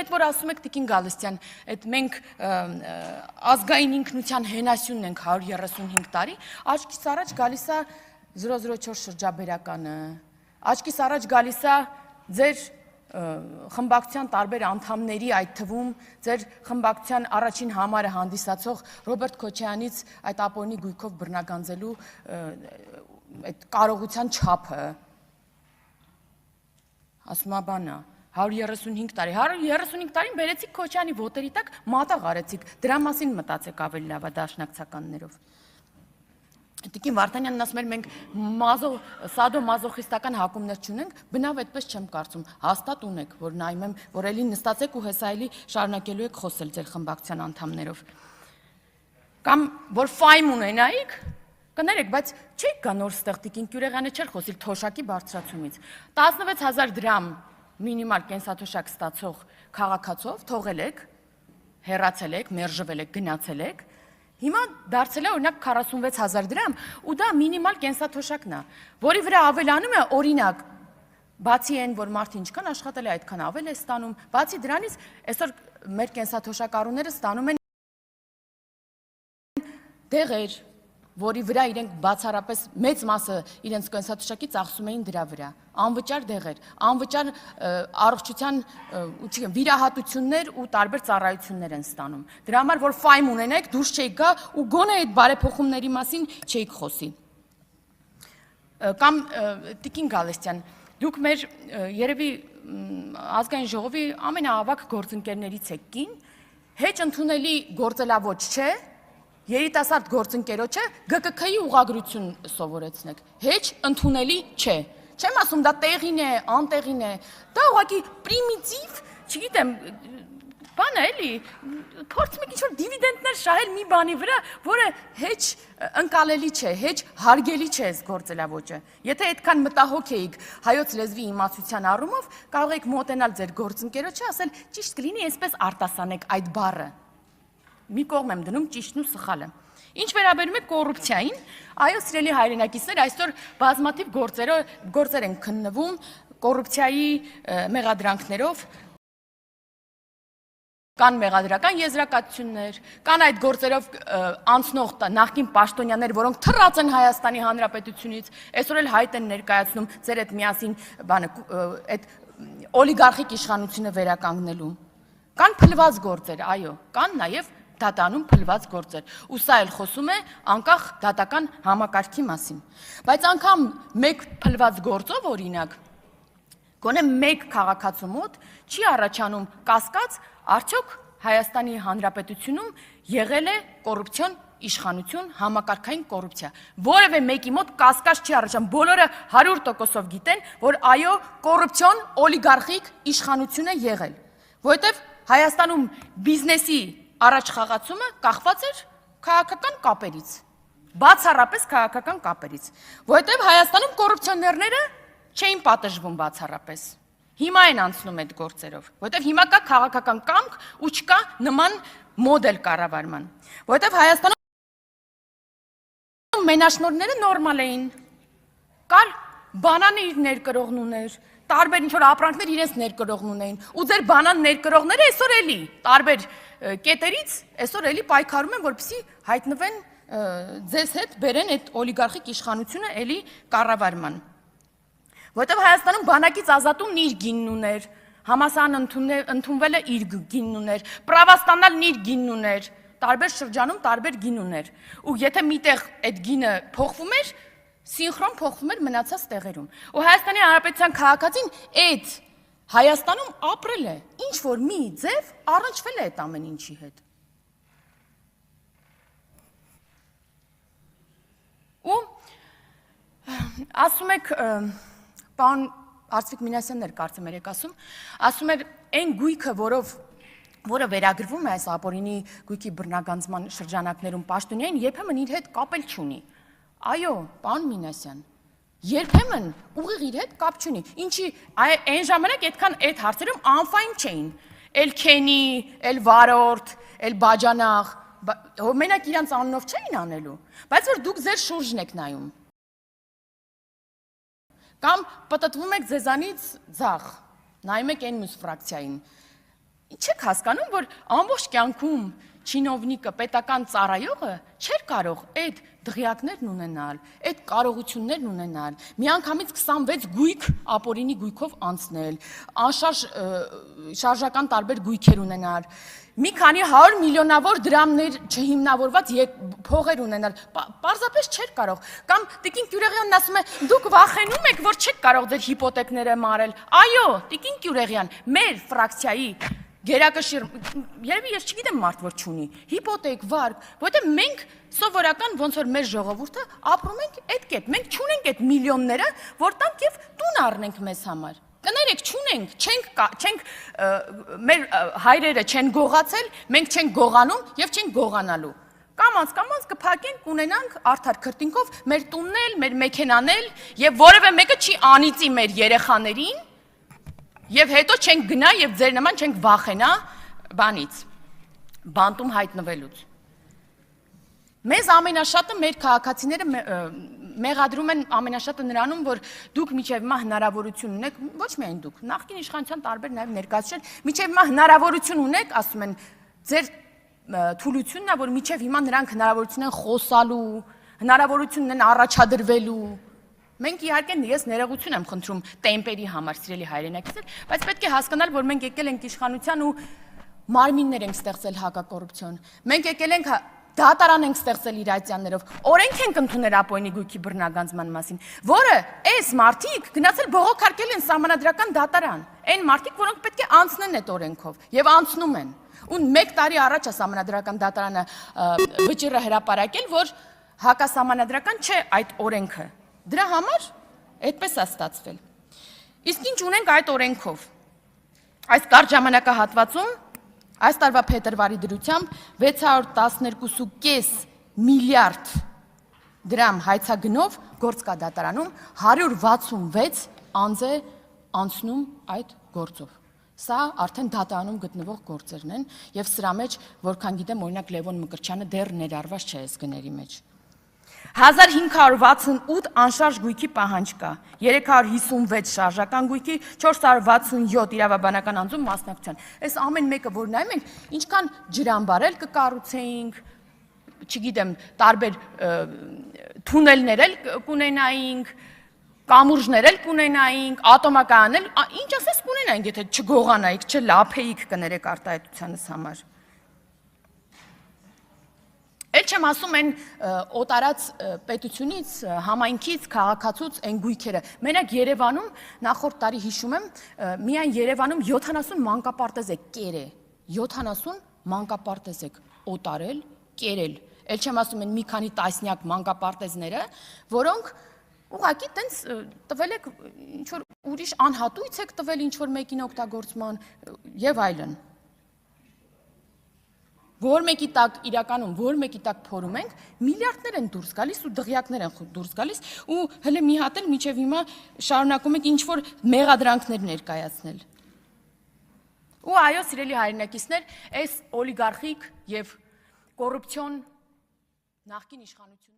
այդ որ ասում եք Տիկին Գալստյան, այդ մենք ազգային ինքնության հենասյունն ենք 135 տարի, աչքիս առաջ գալիս է 004 շրջաբերականը, աչքիս առաջ գալիս է ձեր խմբակցության տարբեր անդամների, այդ թվում ձեր խմբակցության առաջին համարը հանդիսացող Ռոբերտ Քոչարյանից այդ ապօրինի գույքով բռնագանձելու այդ կարողության չափը, ասում է բանա, 135 տարի, 135 տարին բերեցիք Քոչարյանի ոտերի տակ, մատաղ արեցիք, դրա մասին մտածեք ավելի լավ է դաշնակցականներով։ Տիկին Վարդանյանն ասում էր, մենք սադո-մազոխիստական հակումներ չունենք, բնավ այդպես չեմ կարծում, հաստատ ունեք, որ նայում եմ, որ էլի նստացեք ու հեսա էլի շարունակելու եք խոսել ձեր խմբակցության անդամներով։ Կամ որ ֆայմ ունենայիք, կներեք, բայց չեք գա նոր ստեղ Տիկին Կյուրեղյանը չէր խոսիլ թոշակի բարձրացումից։ 16,000 դրամ մինիմալ կենսաթոշակ ստացող քաղաքացով թողել եք, հեռացել եք, մերժվել եք, գնացել եք, հիմա դարձել է օրինակ 46,000 դրամ ու դա մինիմալ կենսաթոշակն է, որի վրա ավելանում է օրինակ, բացի այն, որ մարդը ինչքան աշխատել է, այդքան ավել է ստանում, բացի դրանից այսօր մեր կենսաթոշակառուները ստանում են դեղեր, որի վրա իրենք բացառապես մեծ մասը իրենց կենսաթոշակից ծախսում էին դրա վրա, անվճար դեղեր, անվճար առողջության վիրահատություններ ու տարբեր ծառայություններ են ստանում։ Դրա համար, որ ֆայմ ունենեք, դուրս չեք գա ու գոնե այդ բարեփոխումների մասին չեք խոսի։ Կամ Տիկին Գալստյան, դուք մեր երևի ազգային ժողովի ամենաավագ գործընկերներից եք կին, հեչ ընդունելի գործելավոճ չէ, երիտասարդ գործընկերոջը ԳԿՔ-ի ուղղագրություն սովորեցնեք, հեչ ընդունելի չէ, չեմ ասում դա տեղին է, անտեղին է, դա ուղղակի պրիմիտիվ, չգիտեմ, բան է էլի, փորձում եք ինչ-որ դիվիդենտներ շահել մի բանի վրա, որը հեչ ընկալելի չէ, հեչ հարգելի չէ այս գործելավոճը։ Եթե այդքան մտահոգ էիք հայոց լեզվի իմացության առումով, կարող եք մոտենալ ձեր գործընկերոջը, ասել ճիշտ կլինի այսպես արտասանեք այդ բառը։ Մի կողմ եմ դնում ճիշտն ու սխալը։ Ինչ վերաբերում է կոռուպցիային, այո, սիրելի հայրենակիցներ, այսօր բազմաթիվ գործեր են քննվում կոռուպցիայի մեղադրանքներով, կան մեղադրական եզրակացություններ, կան այդ գործերով անցնող նախկին պաշտոնյաներ, որոնք թռած են Հայաստանի Հանրապետությունից, այսօր էլ հայտ են ներկայացնում ձեր այդ միասին այդ օլիգարխիկ իշխանությունը վերականգնելու։ Կան փլված գործեր, այո, կան նաև դատանում փլված գործեր, ու սա էլ խոսում է անկախ դատական համակարգի մասին։ Բայց անգամ մեկ փլված գործով, օրինակ, գոնե մեկ քաղաքացու մոտ չի առաջանում կասկած, արդյոք Հայաստանի Հանրապետությունում եղել է կոռուպցիոն իշխանություն, համակարգային կոռուպցիա։ Որևէ մեկի մոտ կասկած չի առաջանում, բոլորը 100%-ով գիտեն, որ այո, կոռուպցիոն օլիգարխիկ իշխանություն է եղել, որովհետև Հայաստանում բիզնեսի առաջ խաղացումը կախված էր քաղաքական կապերից, բացառապես քաղաքական կապերից, որովհետև Հայաստանում կոռուպցիոներները չէին պատժվում բացառապես։ Հիմա են անցնում այդ գործերով, որովհետև հիմա կա քաղաքական կամք ու չկա նման մոդել կառավարման, որովհետև Հայաստանում մենաշնորհները նորմալ էին, կար բանանը իր ներկրողն ուներ, տարբեր ինչ-որ ապրանքներ իրենց ներկրողն ունեին, ու ձեր բանան ներկրողները այսօր էլի տարբեր կետերից այսօր էլի պայքարում են, որպեսզի հայտնվեն ձեզ հետ բերեն այդ օլիգարխիկ իշխանությունը էլի կառավարման։ Որովհետև Հայաստանում բանակից ազատումն իր գինն ուներ, համասարան ընդունվելը իր գինն ուներ, պրավաստանալն իր գինն ուներ, տարբեր շրջանում տարբեր գին ուներ, ու եթե միտեղ այդ գինը փոխվում էր, սինխրոն փոխվում էր մնացած տեղերում։ Ու Հայաստանի Հանրապետության քաղաքացին այդ Հայաստանում ապրել է, ինչ որ մի ձև առնչվել է այդ ամեն ինչի հետ։ Ու ասում եք, պարոն Արծվիկ Մինասյանն էր կարծեմ երեք ասում էր այն գույքը, որը վերագրվում է այս ապօրինի գույքի բռնագանձման շրջանակներում պաշտոնյային, երբեմն իր հետ կապ էլ չունի։ Այո, պարոն Մինասյան, երբեմն ուղիղ իր հետ կապ չունի։ Ինչի այն ժամանակ այդքան այդ հարցերում անֆայն չէին։ Էլ Քենի, էլ Վարորդ, էլ Բաջանաղ, մենակ իրանց անունով չէին անելու, բայց որ դուք ձեր շուրջն եք նայում։ Կամ պտտվում եք ձեզանից ձախ, նայում եք այն մյուս ֆրակցիային։ Ինչ Չեք հասկանում, որ ամբողջ կյանքում չինովնիկը, պետական ծառայողը չէր կարող այդ դղյակներն ունենալ, այդ կարողություններն ունենալ, միանգամից 26 գույք ապօրինի գույքով անցնել, անշարժ շարժական տարբեր գույքեր ունենալ, մի քանի 100 միլիոնավոր դրամներ չհիմնավորված փողեր ունենալ, պարզապես չէր կարող, կամ Տիկին Գյուրեղյանն ասում է, դուք վախենում եք, որ չեք կարող ձեր հիպոթեքները մարել, այո, Տիկին Գյուրեղյան, մեր ֆրակցիայի գերակշիռ, երևի ես չգիտեմ մարդ որ չունի, հիպոթեք, վարկ, որտեղ մենք սովորական ոնց որ մեր ժողովուրդը ապրում ենք այդ կետ, մենք չունենք այդ միլիոնները, որ տանք եւ տուն առնենք մեզ համար։ Կներեք, չունենք, չենք մեր հայրերը չեն գողացել, մենք չենք գողանում եւ չենք գողանալու։ Կամած կփակենք, ունենանք արդար քրտինքով մեր տունն էլ, մեր մեքենան էլ եւ որևէ մեկը չի անիծի մեր երեխաներին։ Եվ հետո չենք գնա եւ ձեր նման չենք վախենա բանից, բանտում հայտնվելուց։ Մեզ ամենաշատը մեր քաղաքացիները մեղադրում են ամենաշատը նրանում, որ դուք միջև հիմա հնարավորություն ունեք, ոչ միայն դուք, նախկին իշխանության տարբեր նաեւ ներկայացուցիչներ, միջև հիմա հնարավորություն ունեք, ասում են, ձեր թուլությունն է, որ միջև հիմա նրանք հնարավորություն են խոսալու, հնարավորություն ունեն առաջադրվելու։ Մենք իհարկե ես ներողություն եմ խնդրում տեմպերի համար, սիրելի հայրենակիցներ, բայց պետք է հասկանալ, որ մենք եկել ենք իշխանության ու մարմիններ ենք ստեղծել հակակոռուպցիոն։ Մենք եկել ենք դատարան ենք ստեղծել իրացիաներով, օրենք ենք ընդունել ապօրինի գույքի բռնագանձման մասին, որը այս մարդիկ գնացել բողոքարկել են սահմանադրական դատարան։ Այն մարդիկ, որոնք պետք է անցնեն այդ օրենքով եւ անցնում են։ Ու 1 տարի առաջ է սահմանադրական դատարանը վճիռը հրապարակել, որ հակասահմանադրական չէ այդ օրենքը։ Դրա համար այդպես է ստացվել։ Իսկ ինչ ունենք այդ օրենքով։ Այս կարճ ժամանակահատվածում այս տարվա փետրվարի դրությամբ 612.5 միլիարդ դրամ հայցագնով գործ կա դատարանում, 166 անձ է անցնում այդ գործով։ Սա արդեն դատարանում գտնվող գործերն են եւ սրա մեջ, որքան գիտեմ, օրինակ Լևոն Մկրտչյանը դեռ ներառված չէ այս գների մեջ։ 1568 անշարժ գույքի պահանջ կա, 356 շարժական գույքի, 467 իրավաբանական անձում մասնակցության։ Այս ամեն մեկը որ նայում ենք, ինչքան ջրամբար էլ կկառուցեինք, չգիտեմ, տարբեր թունելներ էլ կունենայինք, կամուրջներ էլ կունենայինք, ատոմակայան էլ, ինչ ասես կունենայինք, եթե չգողանայիք, չլափեիք կներեք արտահայտությանս համար։ Էլ չեմ ասում են օտարած պետությունից, համայնքից, քաղաքացուց են գույքերը։ Մենակ Երևանում, նախորդ տարի հիշում եմ, միայն Երևանում 70 մանկապարտեզ է կերե, 70 մանկապարտեզ է օտարել, կերել։ Էլ չեմ ասում են մի քանի տասնյակ մանկապարտեզները, որոնք ուղղակի տենց տվել եք ինչ-որ ուրիշ անհատույց եք տվել ինչ-որ մեկին օգտագործման եւ այլն։ Որ մեկի տակ իրականում, որ մեկի տակ փորում ենք, միլիարդներ են դուրս գալիս ու դղյակներ են դուրս գալիս ու հələ մի հատ էլ միջև հիմա շարունակում ենք ինչ-որ մեղադրանքներ ներկայացնել։ Ու այո, սիրելի հայրենակիցներ, այս օլիգարխիկ եւ կոռուպցիոն նախկին իշխանություն